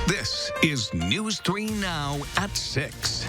This is News 3 Now at 6.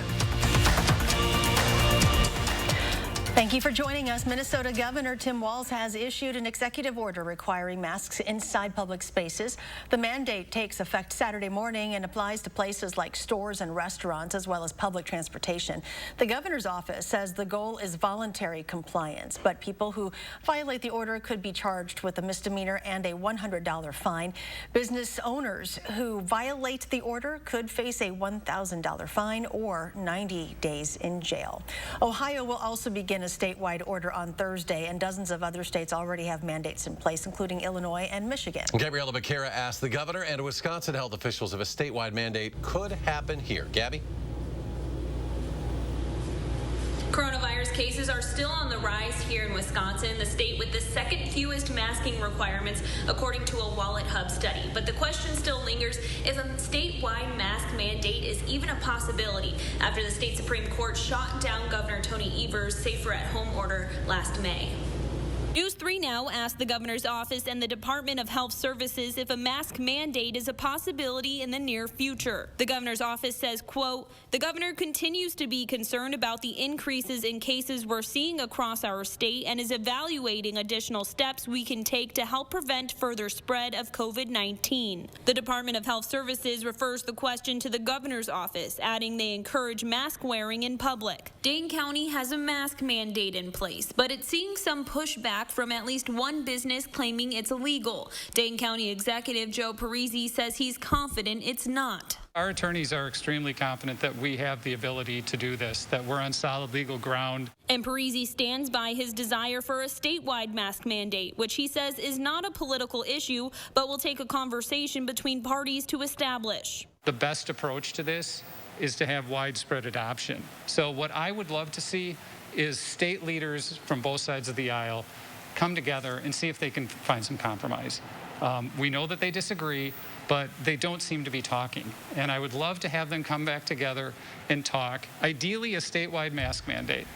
Thank you for joining us. Minnesota Governor Tim Walz has issued an executive order requiring masks inside public spaces. The mandate takes effect Saturday morning and applies to places like stores and restaurants, as well as public transportation. The governor's office says the goal is voluntary compliance, but people who violate the order could be charged with a misdemeanor and a $100 fine. Business owners who violate the order could face a $1,000 fine or 90 days in jail. Ohio will also begin a statewide order on Thursday, and dozens of other states already have mandates in place, including Illinois and Michigan. Gabriella Becerra asked the governor and Wisconsin health officials if a statewide mandate could happen here. Gabby? Coronavirus cases are still on the rise here in Wisconsin, the state with the second fewest masking requirements, according to a Wallet Hub study. But the question still lingers if a statewide mask mandate is even a possibility after the state Supreme Court shot down Governor Tony Evers' safer-at-home order last May. News 3 Now asked the governor's office and the Department of Health Services if a mask mandate is a possibility in the near future. The governor's office says, quote, "The governor continues to be concerned about the increases in cases we're seeing across our state and is evaluating additional steps we can take to help prevent further spread of COVID-19. The Department of Health Services refers the question to the governor's office, adding they encourage mask wearing in public. Dane County has a mask mandate in place, but it's seeing some pushback from at least one business claiming it's illegal. Dane County Executive Joe Parisi says he's confident it's not. Our attorneys are extremely confident that we have the ability to do this, that we're on solid legal ground. And Parisi stands by his desire for a statewide mask mandate, which he says is not a political issue, but will take a conversation between parties to establish. The best approach to this is to have widespread adoption. So what I would love to see is state leaders from both sides of the aisle come together and see if they can find some compromise. We know that they disagree, but they don't seem to be talking. And I would love to have them come back together and talk, ideally a statewide mask mandate.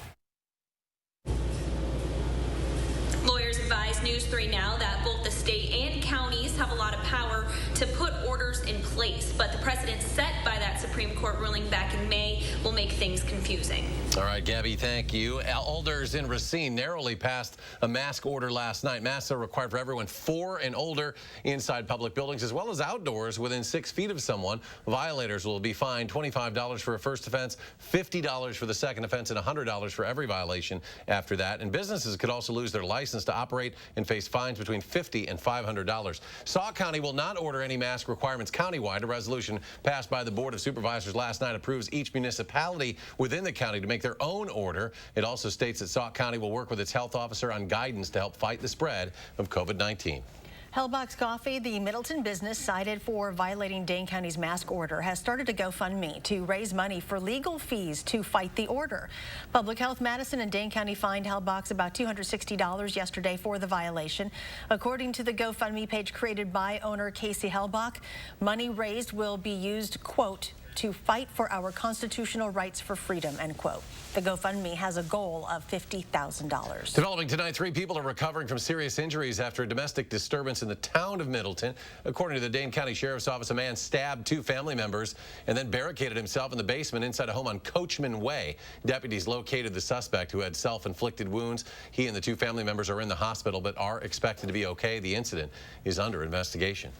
Lawyers advise News 3 Now that both the state and counties have a lot of power to put orders in place, but the precedent set by that Supreme Court ruling back in May will make things confusing. All right, Gabby, thank you. Alders in Racine narrowly passed a mask order last night. Masks are required for everyone 4 and older inside public buildings as well as outdoors within 6 feet of someone. Violators will be fined $25 for a first offense, $50 for the second offense, and $100 for every violation after that. And businesses could also lose their license to operate and face fines between $50 and $500. Sauk County will not order any mask requirements countywide. A resolution passed by the Board of Supervisors last night approves each municipality within the county to make their own order. It also states that Sauk County will work with its health officer on guidance to help fight the spread of COVID-19. Hellbox Coffee, the Middleton business cited for violating Dane County's mask order, has started a GoFundMe to raise money for legal fees to fight the order. Public Health Madison and Dane County fined Hellbox about $260 yesterday for the violation. According to the GoFundMe page created by owner Casey Hellbach, money raised will be used, quote, to fight for our constitutional rights for freedom, end quote. The GoFundMe has a goal of $50,000. Developing tonight, 3 people are recovering from serious injuries after a domestic disturbance in the town of Middleton. According to the Dane County Sheriff's Office, a man stabbed 2 family members and then barricaded himself in the basement inside a home on Coachman Way. Deputies located the suspect, who had self-inflicted wounds. He and the 2 family members are in the hospital but are expected to be okay. The incident is under investigation.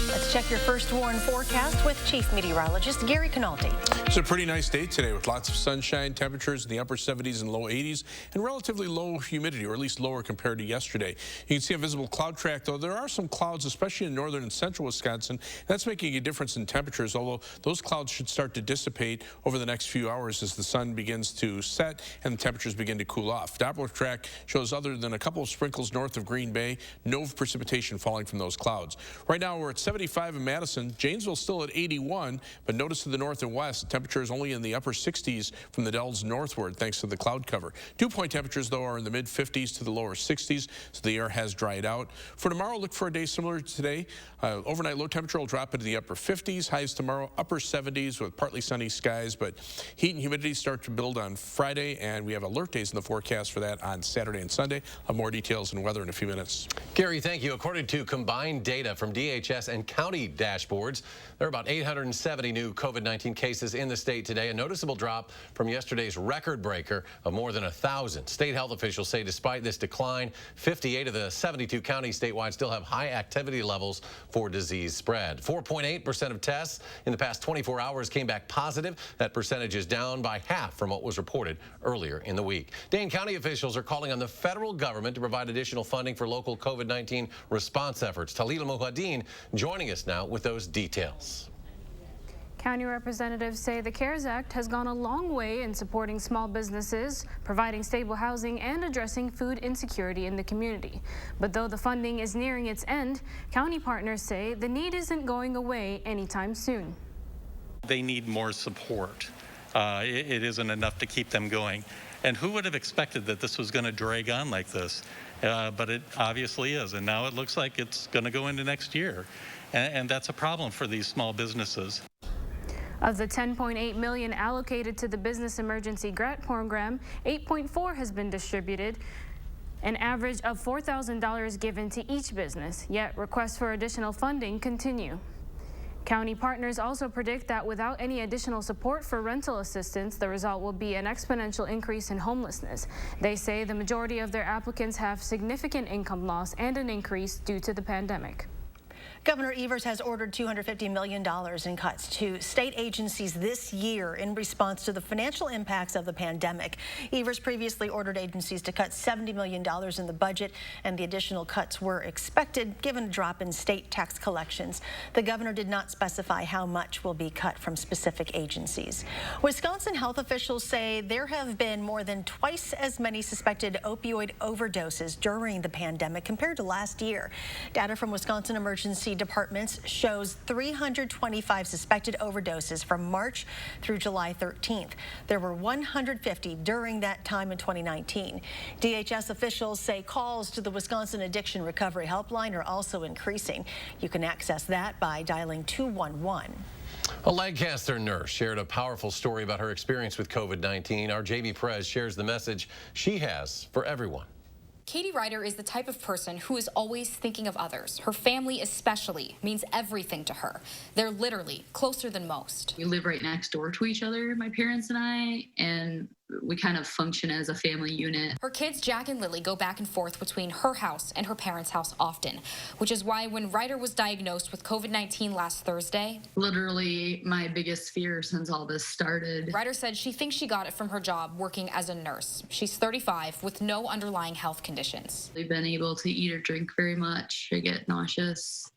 Let's check your first warn forecast with Chief Meteorologist Gary Canaldi. It's a pretty nice day today with lots of sunshine, temperatures in the upper 70s and low 80s, and relatively low humidity, or at least lower compared to yesterday. You can see a visible cloud track, though. There are some clouds, especially in northern and central Wisconsin. That's making a difference in temperatures, although those clouds should start to dissipate over the next few hours as the sun begins to set and the temperatures begin to cool off. Doppler track shows, other than a couple of sprinkles north of Green Bay, no precipitation falling from those clouds. Right now, we're at 75 in Madison. Janesville still at 81, but notice to the north and west, temperatures only in the upper 60s from the Dells northward thanks to the cloud cover. Dew point temperatures, though, are in the mid-50s to the lower 60s, so the air has dried out. For tomorrow, look for a day similar to today. Overnight low temperature will drop into the upper 50s. Highs tomorrow, upper 70s with partly sunny skies, but heat and humidity start to build on Friday, and we have alert days in the forecast for that on Saturday and Sunday. I'll have more details and weather in a few minutes. Gary, thank you. According to combined data from DHS and and county dashboards. There are about 870 new COVID-19 cases in the state today, a noticeable drop from yesterday's record breaker of more than 1,000. State health officials say despite this decline, 58 of the 72 counties statewide still have high activity levels for disease spread. 4.8% of tests in the past 24 hours came back positive. That percentage is down by half from what was reported earlier in the week. Dane County officials are calling on the federal government to provide additional funding for local COVID-19 response efforts. Talila Muhaddin joining us now with those details. County representatives say the CARES Act has gone a long way in supporting small businesses, providing stable housing, and addressing food insecurity in the community. But though the funding is nearing its end, county partners say the need isn't going away anytime soon. They need more support. It isn't enough to keep them going. And who would have expected that this was going to drag on like this? But it obviously is, and now it looks like it's going to go into next year. And that's a problem for these small businesses. Of the $10.8 million allocated to the Business Emergency Grant Program, $8.4 has been distributed, an average of $4,000 given to each business, yet requests for additional funding continue. County partners also predict that without any additional support for rental assistance, the result will be an exponential increase in homelessness. They say the majority of their applicants have significant income loss and an increase due to the pandemic. Governor Evers has ordered $250 million in cuts to state agencies this year in response to the financial impacts of the pandemic. Evers previously ordered agencies to cut $70 million in the budget, and the additional cuts were expected given a drop in state tax collections. The governor did not specify how much will be cut from specific agencies. Wisconsin health officials say there have been more than twice as many suspected opioid overdoses during the pandemic compared to last year. Data from Wisconsin emergency departments shows 325 suspected overdoses from March through July 13th. There were 150 during that time in 2019. DHS officials say calls to the Wisconsin Addiction Recovery Helpline are also increasing. You can access that by dialing 211. A Lancaster nurse shared a powerful story about her experience with COVID-19. Our Jamie Perez shares the message she has for everyone. Katie Ryder is the type of person who is always thinking of others. Her family especially means everything to her. They're literally closer than most. We live right next door to each other, my parents and I, and we kind of function as a family unit. Her kids, Jack and Lily, go back and forth between her house and her parents' house often, which is why when Ryder was diagnosed with COVID-19 last Thursday, literally my biggest fear since all this started. Ryder said she thinks she got it from her job working as a nurse. She's 35 with no underlying health conditions. I've been able to eat or drink very much. I get nauseous.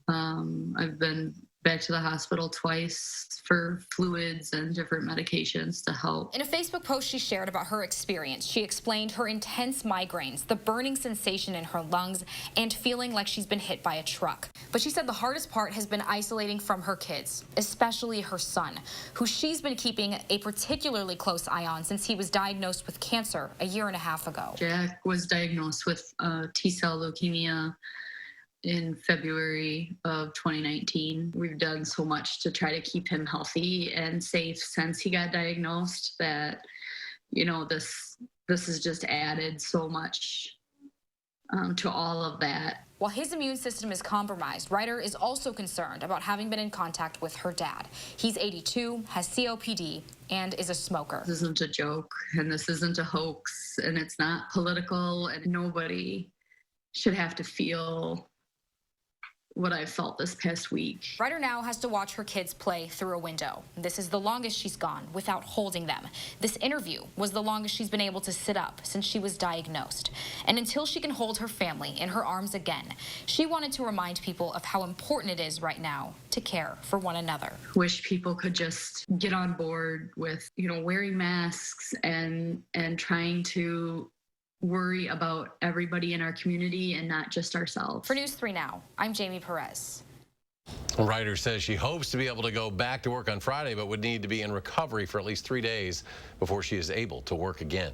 I've been back to the hospital twice for fluids and different medications to help. In a Facebook post she shared about her experience, she explained her intense migraines, the burning sensation in her lungs, and feeling like she's been hit by a truck. But she said the hardest part has been isolating from her kids, especially her son, who she's been keeping a particularly close eye on since he was diagnosed with cancer a year and a half ago. Jack was diagnosed with T-cell leukemia in February of 2019. We've done so much to try to keep him healthy and safe since he got diagnosed that, you know, this has just added so much to all of that. While his immune system is compromised, Ryder is also concerned about having been in contact with her dad. He's 82, has COPD, and is a smoker. This isn't a joke, and this isn't a hoax, and it's not political, and nobody should have to feel what I felt this past week. Ryder now has to watch her kids play through a window. This is the longest she's gone without holding them. This interview was the longest she's been able to sit up since she was diagnosed. And until she can hold her family in her arms again, she wanted to remind people of how important it is right now to care for one another. Wish people could just get on board with, you know, wearing masks and trying to worry about everybody in our community and not just ourselves. For News 3 Now, I'm Jamie Perez. Ryder says she hopes to be able to go back to work on Friday, but would need to be in recovery for at least 3 days before she is able to work again.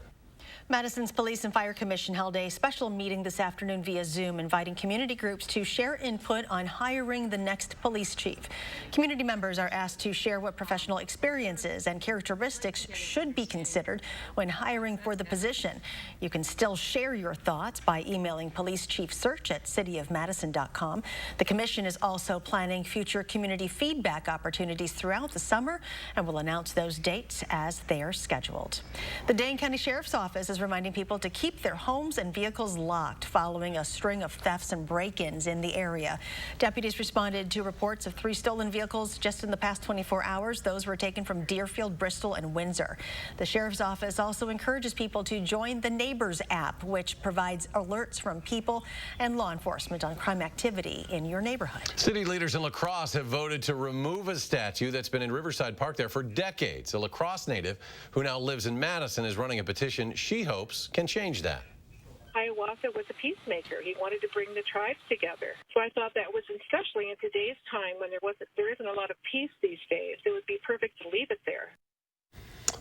Madison's Police and Fire Commission held a special meeting this afternoon via Zoom, inviting community groups to share input on hiring the next police chief. Community members are asked to share what professional experiences and characteristics should be considered when hiring for the position. You can still share your thoughts by emailing policechiefsearch@cityofmadison.com. The commission is also planning future community feedback opportunities throughout the summer and will announce those dates as they are scheduled. The Dane County Sheriff's Office is reminding people to keep their homes and vehicles locked following a string of thefts and break-ins in the area. Deputies responded to reports of 3 stolen vehicles just in the past 24 hours. Those were taken from Deerfield, Bristol, and Windsor. The Sheriff's Office also encourages people to join the Neighbors app, which provides alerts from people and law enforcement on crime activity in your neighborhood. City leaders in La Crosse have voted to remove a statue that's been in Riverside Park there for decades. A La Crosse native who now lives in Madison is running a petition she hopes can change that. Hiawatha was a peacemaker. He wanted to bring the tribes together. So I thought that was, especially in today's time when there isn't a lot of peace these days, it would be perfect to leave it there.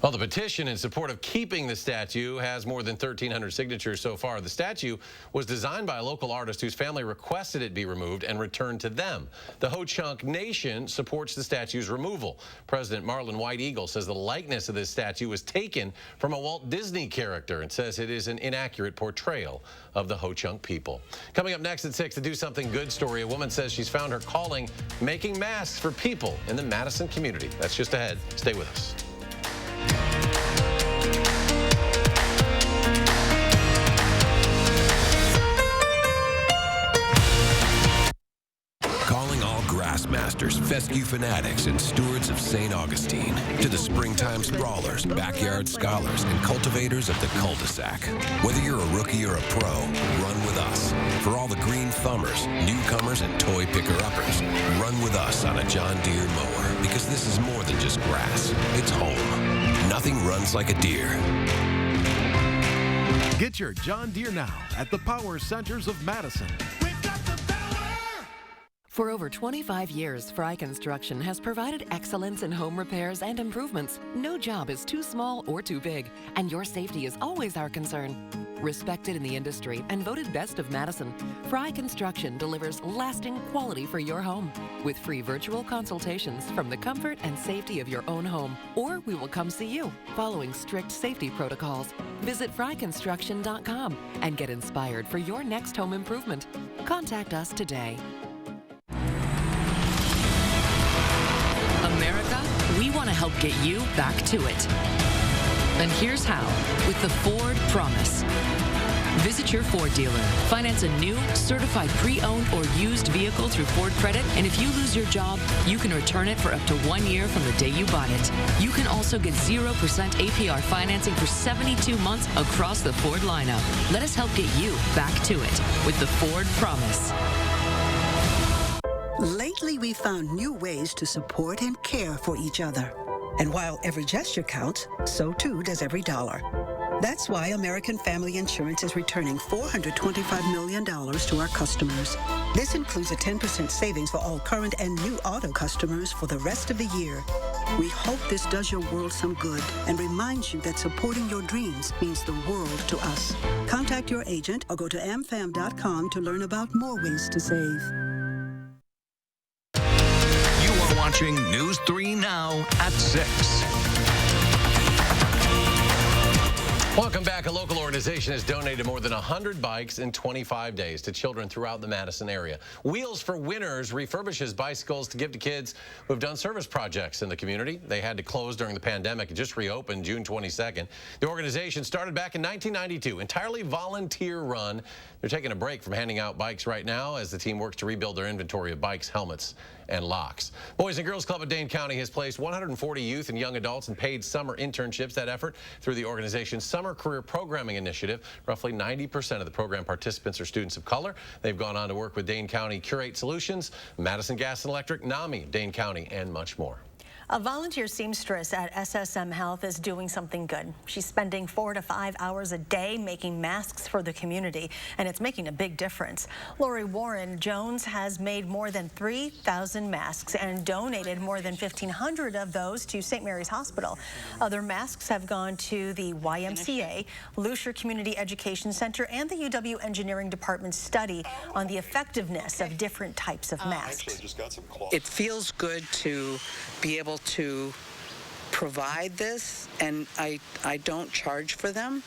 Well, the petition in support of keeping the statue has more than 1,300 signatures so far. The statue was designed by a local artist whose family requested it be removed and returned to them. The Ho-Chunk Nation supports the statue's removal. President Marlon White Eagle says the likeness of this statue was taken from a Walt Disney character and says it is an inaccurate portrayal of the Ho-Chunk people. Coming up next at 6, the Do Something Good story. A woman says she's found her calling making masks for people in the Madison community. That's just ahead. Stay with us. Calling all grass masters, fescue fanatics, and stewards of St. Augustine to the springtime sprawlers, backyard scholars, and cultivators of the cul-de-sac. Whether you're a rookie or a pro, run with us. For all the green thumbers, newcomers, and toy picker-uppers, run with us on a John Deere mower, because this is more than just grass. It's home. Nothing runs like a deer. Get your John Deere now at the Power Centers of Madison. For over 25 years, Fry Construction has provided excellence in home repairs and improvements. No job is too small or too big, and your safety is always our concern. Respected in the industry and voted best of Madison, Fry Construction delivers lasting quality for your home with free virtual consultations from the comfort and safety of your own home, or we will come see you following strict safety protocols. Visit fryconstruction.com and get inspired for your next home improvement. Contact us today. America, we want to help get you back to it. And here's how, with the Ford Promise. Visit your Ford dealer, finance a new, certified pre-owned or used vehicle through Ford Credit, and if you lose your job, you can return it for up to 1 year from the day you bought it. You can also get 0% APR financing for 72 months across the Ford lineup. Let us help get you back to it with the Ford Promise. Lately, we found new ways to support and care for each other. And while every gesture counts, so too does every dollar. That's why American Family Insurance is returning $425 million to our customers. This includes a 10% savings for all current and new auto customers for the rest of the year. We hope this does your world some good and reminds you that supporting your dreams means the world to us. Contact your agent or go to amfam.com to learn about more ways to save. Watching News 3 Now at 6. Welcome back. A local organization has donated more than 100 bikes in 25 days to children throughout the Madison area. Wheels for Winners refurbishes bicycles to give to kids who have done service projects in the community. They had to close during the pandemic and just reopened June 22nd. The organization started back in 1992, entirely volunteer run. They're taking a break from handing out bikes right now as the team works to rebuild their inventory of bikes, helmets, and locks. Boys and Girls Club of Dane County has placed 140 youth and young adults in paid summer internships. That effort through the organization's Summer Career Programming Initiative. Roughly 90% of the program participants are students of color. They've gone on to work with Dane County Curate Solutions, Madison Gas and Electric, NAMI, Dane County, and much more. A volunteer seamstress at SSM Health is doing something good. She's spending 4 to 5 hours a day making masks for the community, and it's making a big difference. Lori Warren Jones has made more than 3,000 masks and donated more than 1,500 of those to St. Mary's Hospital. Other masks have gone to the YMCA, Lucier Community Education Center, and the UW Engineering Department's study on the effectiveness of different types of masks. It feels good to be able to provide this, and I don't charge for them,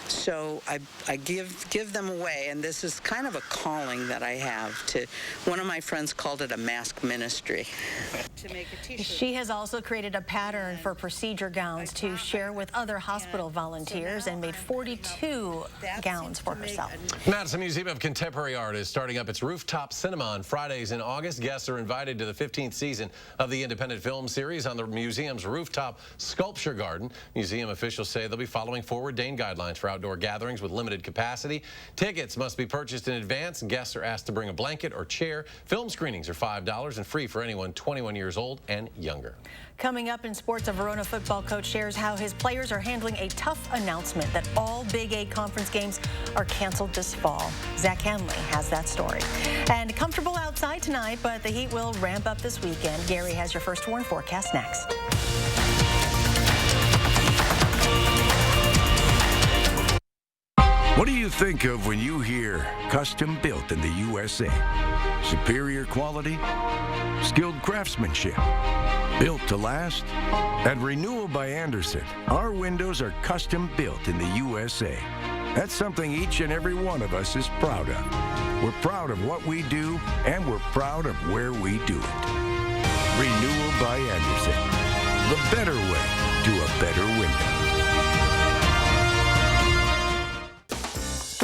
so I give them away, and this is kind of a calling that I have. To one of my friends called it a mask ministry. To make a t-shirt. She has also created a pattern for procedure gowns to share with other hospital volunteers and made 42 gowns for herself. Madison Museum of Contemporary Art is starting up its rooftop cinema on Fridays in August. Guests are invited to the 15th season of the independent film series on the museum's rooftop sculpture garden. Museum officials say they'll be following Forward Dane guidelines for outdoor gatherings with limited capacity. Tickets must be purchased in advance. Guests are asked to bring a blanket or chair. Film screenings are $5 and free for anyone 21 years old and younger. Coming up in sports, a Verona football coach shares how his players are handling a tough announcement that all Big 8 conference games are canceled this fall. Zach Hanley has that story. And comfortable outside tonight, but the heat will ramp up this weekend. Gary has your first warn forecast next. What do you think of when you hear custom built in the USA? Superior quality, skilled craftsmanship, built to last? At Renewal by Andersen, our windows are custom built in the USA. That's something each and every one of us is proud of. We're proud of what we do, and we're proud of where we do it. Renewal by Andersen, the better way to a better window.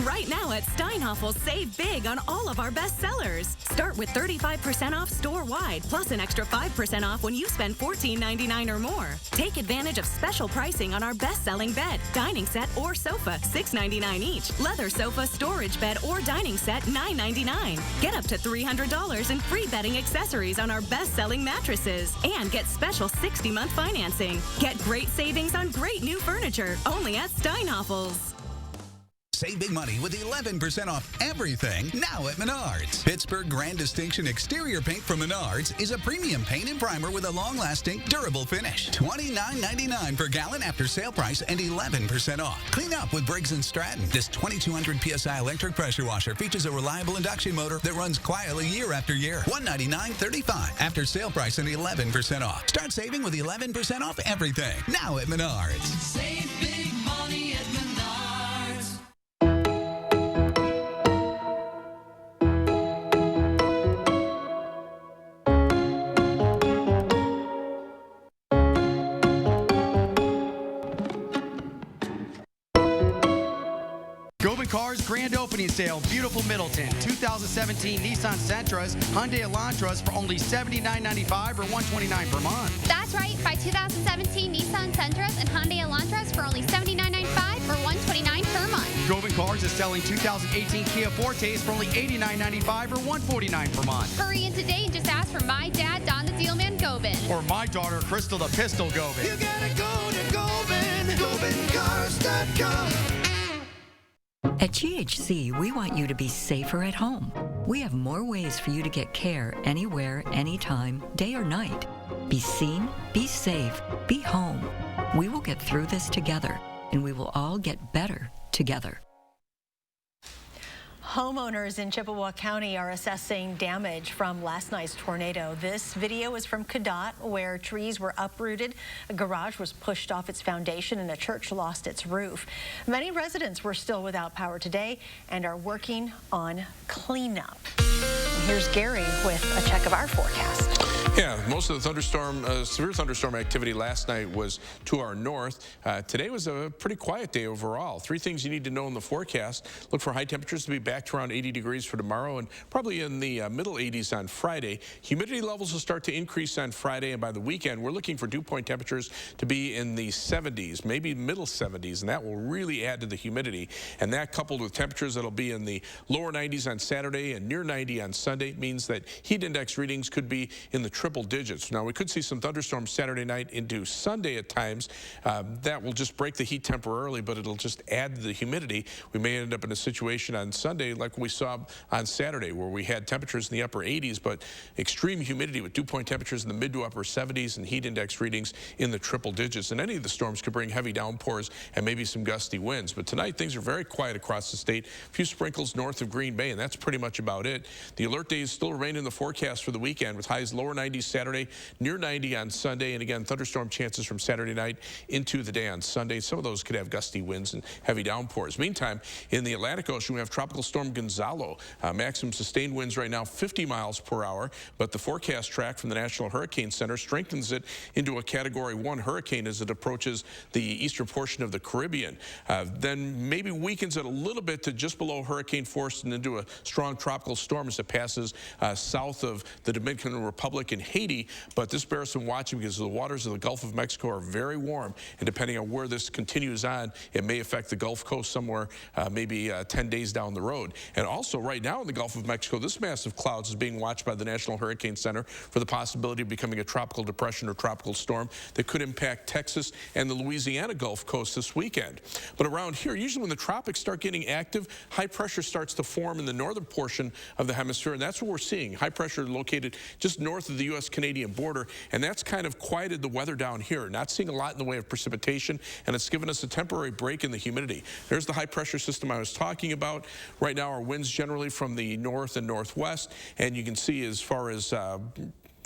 Right now at Steinhafel, save big on all of our best sellers. Start with 35% off store-wide, plus an extra 5% off when you spend $14.99 or more. Take advantage of special pricing on our best-selling bed, dining set, or sofa, $6.99 each. Leather sofa, storage bed, or dining set, $9.99. Get up to $300 in free bedding accessories on our best-selling mattresses. And get special 60-month financing. Get great savings on great new furniture, only at Steinhafel's. Save big money with 11% off everything now at Menards. Pittsburgh Grand Distinction exterior paint from Menards is a premium paint and primer with a long-lasting, durable finish. $29.99 per gallon after sale price and 11% off. Clean up with Briggs & Stratton. This 2200 PSI electric pressure washer features a reliable induction motor that runs quietly year after year. $199.35 after sale price and 11% off. Start saving with 11% off everything now at Menards. Save big money at Menards. Cars grand opening sale, beautiful Middleton. 2017 Nissan Sentras, Hyundai Elantras for only $79.95 or $129 per month. That's right. Buy 2017 Nissan Sentras and Hyundai Elantras for only $79.95 or $129 per month. Govin Cars is selling 2018 Kia Fortes for only $89.95 or $149 per month. Hurry in today and just ask for my dad, Don the Dealman Govin. Or my daughter, Crystal the Pistol Govin. You gotta go to Govin, GovinCars.com. At GHC, we want you to be safer at home. We have more ways for you to get care anywhere, anytime, day or night. Be seen, be safe, be home. We will get through this together, and we will all get better together. Homeowners in Chippewa County are assessing damage from last night's tornado. This video is from Cadott, where trees were uprooted, a garage was pushed off its foundation, and a church lost its roof. Many residents were still without power today and are working on cleanup. And here's Gary with a check of our forecast. Yeah, most of the severe thunderstorm activity last night was to our north. Today was a pretty quiet day overall. 3 things you need to know in the forecast. Look for high temperatures to be back to around 80 degrees for tomorrow and probably in the middle 80s on Friday. Humidity levels will start to increase on Friday, and by the weekend, we're looking for dew point temperatures to be in the 70s, maybe middle 70s, and that will really add to the humidity. And that coupled with temperatures that'll be in the lower 90s on Saturday and near 90 on Sunday. Sunday means that heat index readings could be in the triple digits. Now, we could see some thunderstorms Saturday night into Sunday at times. That will just break the heat temporarily, but it'll just add to the humidity. We may end up in a situation on Sunday like we saw on Saturday, where we had temperatures in the upper 80s, but extreme humidity with dew point temperatures in the mid to upper 70s and heat index readings in the triple digits. And any of the storms could bring heavy downpours and maybe some gusty winds. But tonight, things are very quiet across the state. A few sprinkles north of Green Bay, and that's pretty much about it. The alert days still remain in the forecast for the weekend, with highs lower 90s Saturday, near 90 on Sunday, and again, thunderstorm chances from Saturday night into the day on Sunday. Some of those could have gusty winds and heavy downpours. Meantime, in the Atlantic Ocean, we have Tropical Storm Gonzalo. Maximum sustained winds right now 50 miles per hour, but the forecast track from the National Hurricane Center strengthens it into a Category 1 hurricane as it approaches the eastern portion of the Caribbean. Then maybe weakens it a little bit to just below hurricane force and into a strong tropical storm as it passes south of the Dominican Republic and Haiti. But this bears some watching because the waters of the Gulf of Mexico are very warm, and depending on where this continues on, it may affect the Gulf Coast somewhere maybe 10 days down the road. And also right now in the Gulf of Mexico, this mass of clouds is being watched by the National Hurricane Center for the possibility of becoming a tropical depression or tropical storm that could impact Texas and the Louisiana Gulf Coast this weekend. But around here, usually when the tropics start getting active, high pressure starts to form in the northern portion of the hemisphere, and that's what we're seeing. High pressure located just north of the U.S.-Canadian border, and that's kind of quieted the weather down here. Not seeing a lot in the way of precipitation, and it's given us a temporary break in the humidity. There's the high pressure system I was talking about. Right now, our winds generally from the north and northwest, and you can see as far as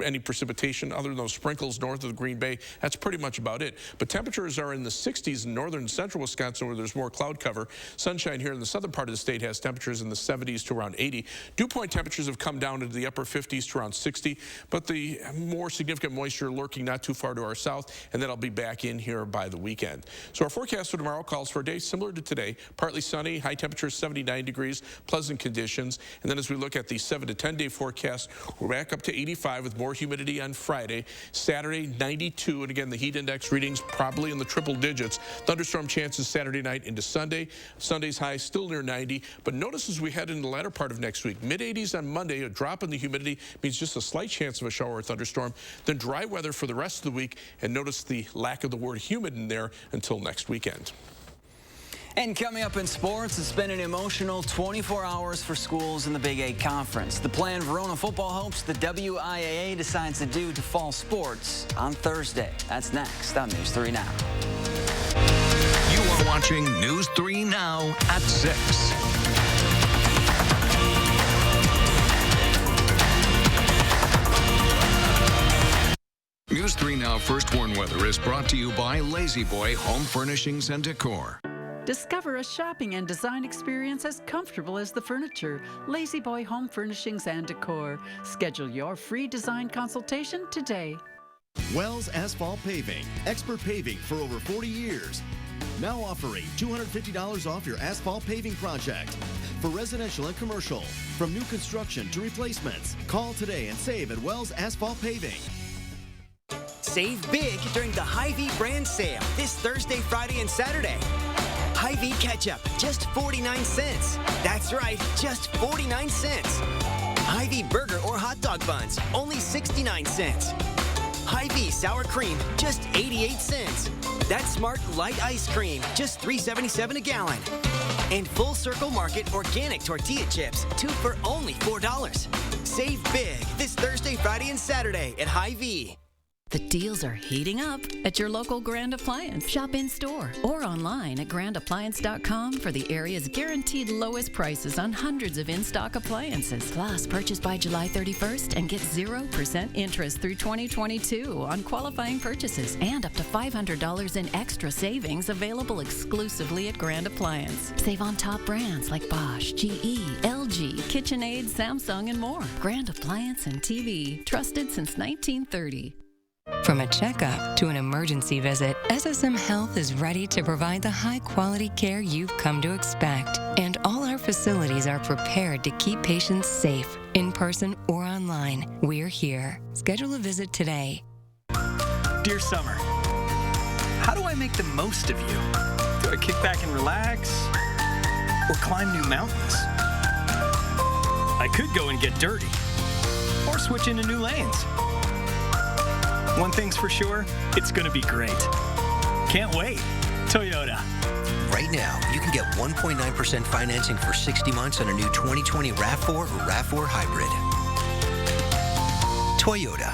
any precipitation other than those sprinkles north of the Green Bay, that's pretty much about it. But temperatures are in the 60s in northern and central Wisconsin, where there's more cloud cover. Sunshine here in the southern part of the state has temperatures in the 70s to around 80. Dew point temperatures have come down into the upper 50s to around 60, but the more significant moisture lurking not too far to our south, and that'll be back in here by the weekend. So our forecast for tomorrow calls for a day similar to today, partly sunny, high temperatures 79 degrees, pleasant conditions. And then as we look at the 7 to 10 day forecast, we're back up to 85 with more humidity on Friday. Saturday, 92, and again, the heat index readings probably in the triple digits. Thunderstorm chances Saturday night into Sunday. Sunday's high still near 90, but notice as we head into the latter part of next week, mid-80s on Monday, a drop in the humidity means just a slight chance of a shower or thunderstorm. Then dry weather for the rest of the week, and notice the lack of the word humid in there until next weekend. And coming up in sports, it's been an emotional 24 hours for schools in the Big 8 Conference. The plan Verona football hopes the WIAA decides to do to fall sports on Thursday. That's next on News 3 Now. You are watching News 3 Now at 6. News 3 Now First Warn Weather is brought to you by Lazy Boy Home Furnishings and Decor. Discover a shopping and design experience as comfortable as the furniture. Lazy Boy Home Furnishings and Decor. Schedule your free design consultation today. Walz Asphalt Paving, expert paving for over 40 years. Now offering $250 off your asphalt paving project. For residential and commercial, from new construction to replacements. Call today and save at Walz Asphalt Paving. Save big during the Hy-Vee brand sale this Thursday, Friday, and Saturday. Hy-Vee ketchup, just 49 cents. That's right, just 49 cents. Hy-Vee burger or hot dog buns, only 69 cents. Hy-Vee sour cream, just 88 cents. That's Smart Light Ice Cream, just $3.77 a gallon. And Full Circle Market organic tortilla chips, 2 for only $4. Save big this Thursday, Friday, and Saturday at Hy-Vee. The deals are heating up at your local Grand Appliance. Shop in-store or online at grandappliance.com for the area's guaranteed lowest prices on hundreds of in-stock appliances. Plus, purchase by July 31st and get 0% interest through 2022 on qualifying purchases and up to $500 in extra savings available exclusively at Grand Appliance. Save on top brands like Bosch, GE, LG, KitchenAid, Samsung, and more. Grand Appliance and TV, trusted since 1930. From a checkup to an emergency visit, SSM Health is ready to provide the high-quality care you've come to expect. And all our facilities are prepared to keep patients safe, in person or online. We're here. Schedule a visit today. Dear Summer, how do I make the most of you? Do I kick back and relax? Or climb new mountains? I could go and get dirty. switch into new lanes. One thing's for sure, it's going to be great. Can't wait. Toyota. Right now, you can get 1.9% financing for 60 months on a new 2020 RAV4 or RAV4 Hybrid. Toyota.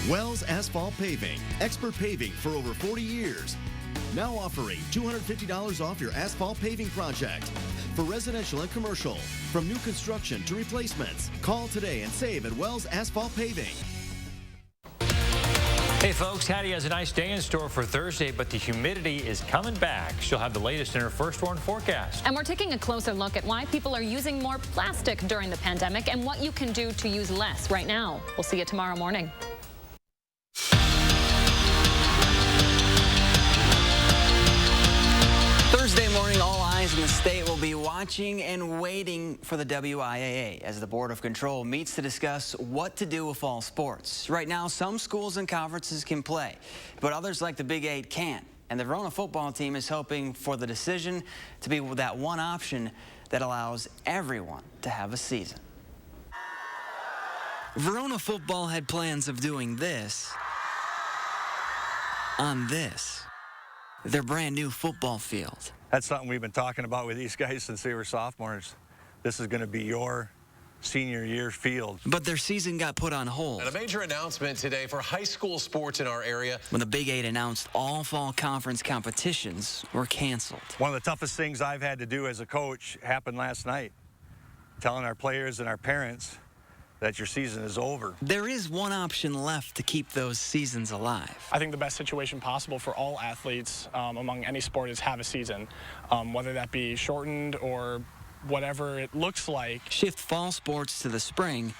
Walz Asphalt Paving, expert paving for over 40 years. Now offering $250 off your asphalt paving project. For residential and commercial, from new construction to replacements. Call today and save at Walz Asphalt Paving. Hey folks, Hattie has a nice day in store for Thursday, but the humidity is coming back. She'll have the latest in her First Warn forecast. And we're taking a closer look at why people are using more plastic during the pandemic and what you can do to use less right now. We'll see you tomorrow morning. Thursday morning, all eyes in the state will be watching and waiting for the WIAA as the Board of Control meets to discuss what to do with fall sports. Right now, some schools and conferences can play, but others like the Big 8 can't. And the Verona football team is hoping for the decision to be that one option that allows everyone to have a season. Verona football had plans of doing this on this. Their brand new football field. That's something we've been talking about with these guys since they were sophomores. This is going to be your senior year field. But their season got put on hold. And a major announcement today for high school sports in our area. When the Big 8 announced all fall conference competitions were canceled. One of the toughest things I've had to do as a coach happened last night. Telling our players and our parents that your season is over. There is one option left to keep those seasons alive. I think the best situation possible for all athletes among any sport is have a season, whether that be shortened or whatever it looks like. Shift fall sports to the spring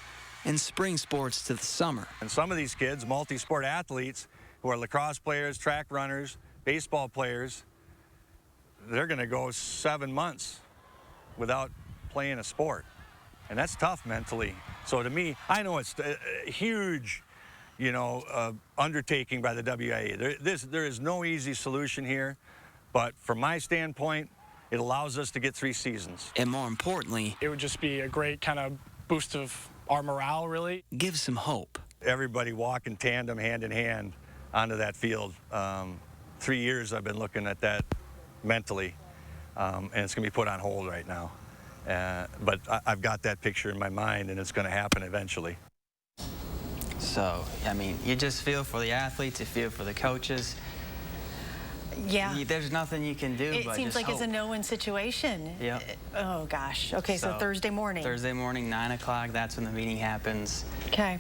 and spring sports to the summer. And some of these kids, multi-sport athletes, who are lacrosse players, track runners, baseball players, they're going to go 7 months without playing a sport. And that's tough mentally. So to me, I know it's a huge, undertaking by the WIA. There is no easy solution here, but from my standpoint, it allows us to get 3 seasons. And more importantly, it would just be a great kind of boost of our morale, really. Give some hope. Everybody walk in tandem, hand in hand, onto that field. 3 years I've been looking at that mentally, and it's going to be put on hold right now. But I've got that picture in my mind, and it's going to happen eventually. So, I mean, you just feel for the athletes, you feel for the coaches. Yeah. There's nothing you can do It but seems just like hope. it's a no-win situation. Yeah. Oh, gosh. Okay, so Thursday morning. Thursday morning, 9 o'clock, that's when the meeting happens. Okay.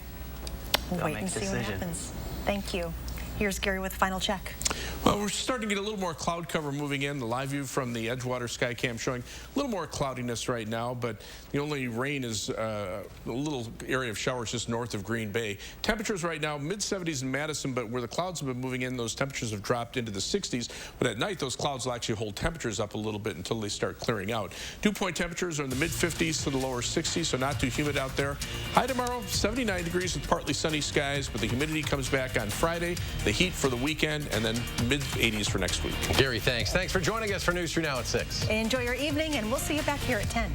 We'll They'll wait make and a see decision. what happens. Thank you. Here's Gary with Final Check. Well, we're starting to get a little more cloud cover moving in. The live view from the Edgewater Skycam showing a little more cloudiness right now, but the only rain is a little area of showers just north of Green Bay. Temperatures right now, mid-70s in Madison, but where the clouds have been moving in, those temperatures have dropped into the 60s. But at night, those clouds will actually hold temperatures up a little bit until they start clearing out. Dew point temperatures are in the mid-50s to the lower 60s, so not too humid out there. High tomorrow, 79 degrees with partly sunny skies, but the humidity comes back on Friday, the heat for the weekend, and then mid-80s for next week. Gary, thanks. Thanks for joining us for News 3 Now at 6. Enjoy your evening, and we'll see you back here at 10.